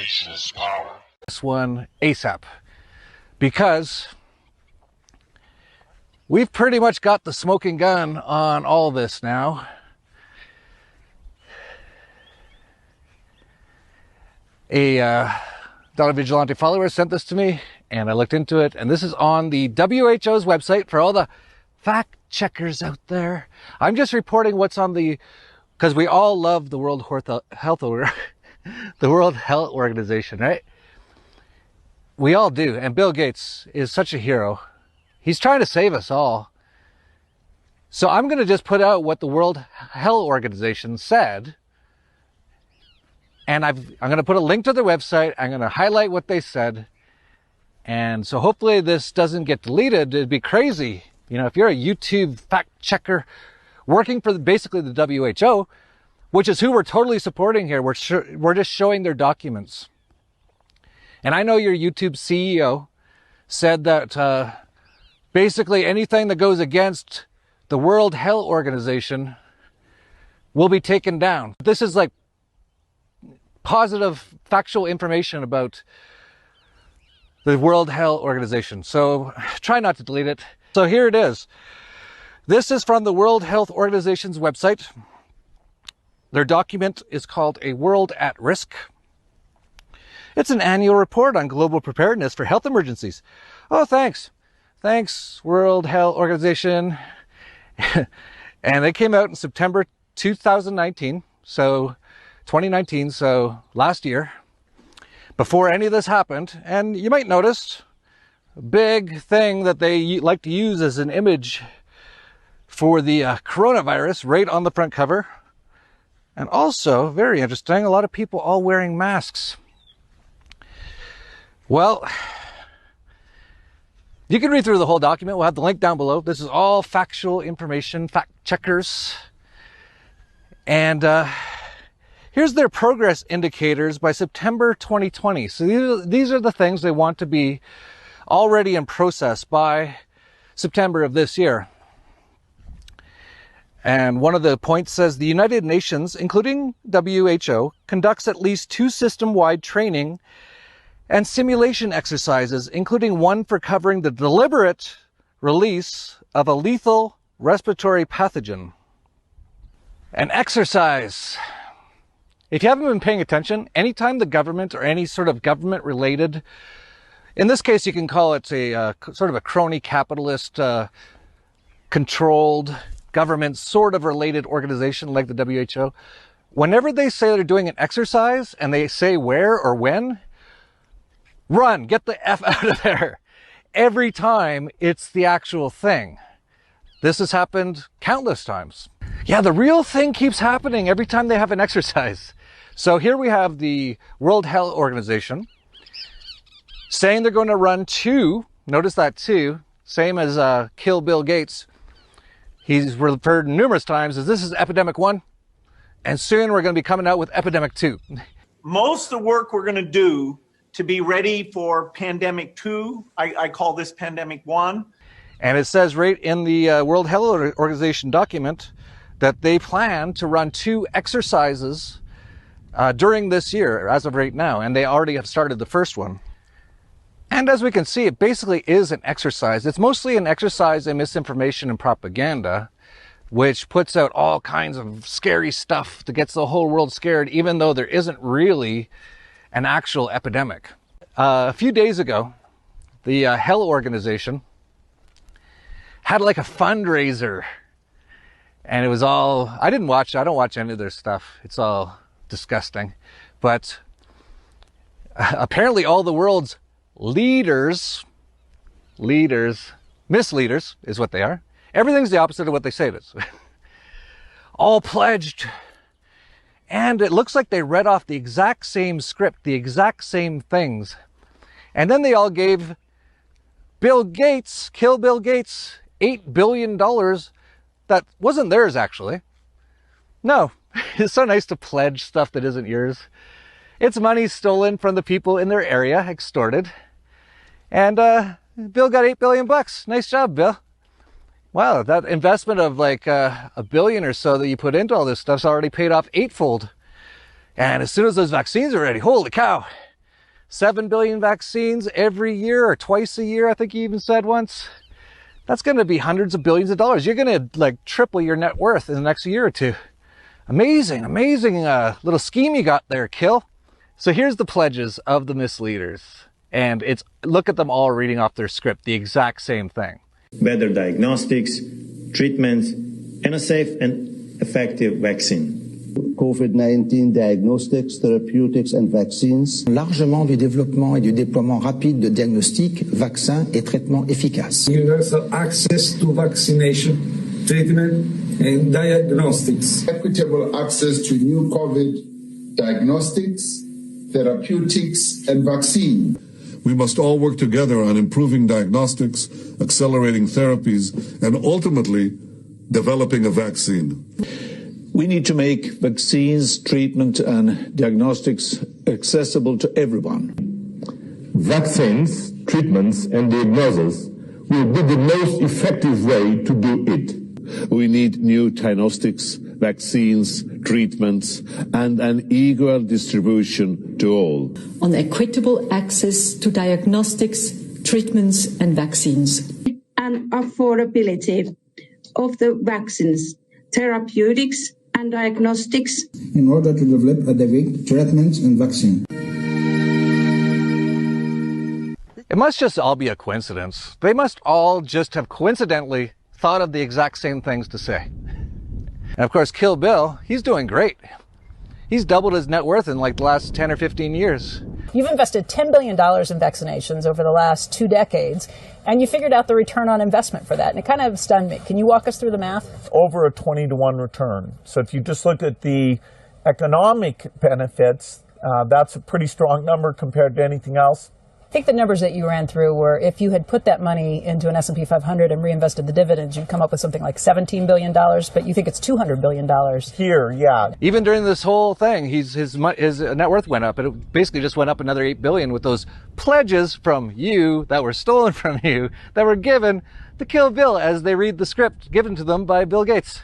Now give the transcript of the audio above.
Information is power. This one ASAP, because we've pretty much got the smoking gun on all this now. A Donna Vigilante follower sent this to me, and I looked into it, and this is on the WHO's website for all the fact checkers out there. I'm just reporting what's on because we all love the World Health Organization, right? We all do, and Bill Gates is such a hero. He's trying to save us all. So I'm going to just put out what the World Health Organization said, and I'm going to put a link to their website. I'm going to highlight what they said, and so hopefully this doesn't get deleted. It'd be crazy. You know, if you're a YouTube fact checker working for basically the WHO, which is who we're totally supporting here, we're just showing their documents. And I know your YouTube CEO said that basically anything that goes against the World Health Organization will be taken down. This is like positive factual information about the World Health Organization. So try not to delete it. So here it is. This is from the World Health Organization's website. Their document is called A World at Risk. It's an annual report on global preparedness for health emergencies. Oh, thanks. Thanks, World Health Organization. And it came out in September 2019. So 2019, so last year, before any of this happened. And you might notice big thing that they like to use as an image for the coronavirus right on the front cover. And also, very interesting, a lot of people all wearing masks. Well, you can read through the whole document. We'll have the link down below. This is all factual information, fact checkers. And here's their progress indicators by September 2020. So these are the things they want to be already in process by September of this year. And one of the points says the United Nations, including WHO, conducts at least 2 system-wide training and simulation exercises, including one for covering the deliberate release of a lethal respiratory pathogen. An exercise. If you haven't been paying attention, anytime the government or any sort of government-related, in this case, you can call it a sort of a crony capitalist controlled government sort of related organization like the WHO, whenever they say they're doing an exercise and they say where or when, run, get the F out of there. Every time it's the actual thing. This has happened countless times. Yeah, the real thing keeps happening every time they have an exercise. So here we have the World Health Organization saying they're going to run 2, notice that 2, same as Kill Bill Gates. He's referred numerous times as this is Epidemic 1, and soon we're going to be coming out with Epidemic 2. Most of the work we're going to do to be ready for Pandemic 2, I call this Pandemic 1. And it says right in the World Health Organization document that they plan to run 2 exercises during this year, as of right now, and they already have started the first one. And as we can see, it basically is an exercise. It's mostly an exercise in misinformation and propaganda, which puts out all kinds of scary stuff that gets the whole world scared, even though there isn't really an actual epidemic. A few days ago, the Health Organization had like a fundraiser, and it was all, I don't watch any of their stuff. It's all disgusting. But apparently all the world's leaders, misleaders is what they are. Everything's the opposite of what they say it is. All pledged. And it looks like they read off the exact same script, the exact same things. And then they all gave Bill Gates, Kill Bill Gates, $8 billion that wasn't theirs, actually. No, it's so nice to pledge stuff that isn't yours. It's money stolen from the people in their area, extorted. And Bill got $8 billion bucks. Nice job, Bill. Wow, that investment of like $1 billion or so that you put into all this stuff's already paid off eightfold. And as soon as those vaccines are ready, holy cow, 7 billion vaccines every year or twice a year, I think he even said once. That's going to be hundreds of billions of dollars. You're going to like triple your net worth in the next year or two. Amazing, amazing little scheme you got there, Kill. So here's the pledges of the misleaders. And it's, look at them all reading off their script, the exact same thing. Better diagnostics, treatments, and a safe and effective vaccine. COVID-19 diagnostics, therapeutics and vaccines. Largement du développement et du déploiement rapide de diagnostics, vaccins et traitements efficaces. Universal access to vaccination, treatment and diagnostics. Equitable access to new COVID diagnostics, therapeutics and vaccine. We must all work together on improving diagnostics, accelerating therapies, and ultimately developing a vaccine. We need to make vaccines, treatment, and diagnostics accessible to everyone. Vaccines, treatments, and diagnosis will be the most effective way to do it. We need new diagnostics, vaccines, treatments, and an equal distribution to all. On equitable access to diagnostics, treatments, and vaccines. And affordability of the vaccines, therapeutics, and diagnostics in order to develop adequate treatments and vaccine. It must just all be a coincidence. They must all just have coincidentally thought of the exact same things to say. And of course, Kill Bill, he's doing great. He's doubled his net worth in like the last 10 or 15 years. You've invested $10 billion in vaccinations over the last 2 decades, and you figured out the return on investment for that. And it kind of stunned me. Can you walk us through the math? Over a 20-to-1 return. So if you just look at the economic benefits, that's a pretty strong number compared to anything else. I think the numbers that you ran through were if you had put that money into an S&P 500 and reinvested the dividends, you'd come up with something like $17 billion, but you think it's $200 billion. Here, yeah. Even during this whole thing, his net worth went up. It basically just went up another $8 billion with those pledges from you that were stolen from you, that were given to Kill Bill as they read the script given to them by Bill Gates.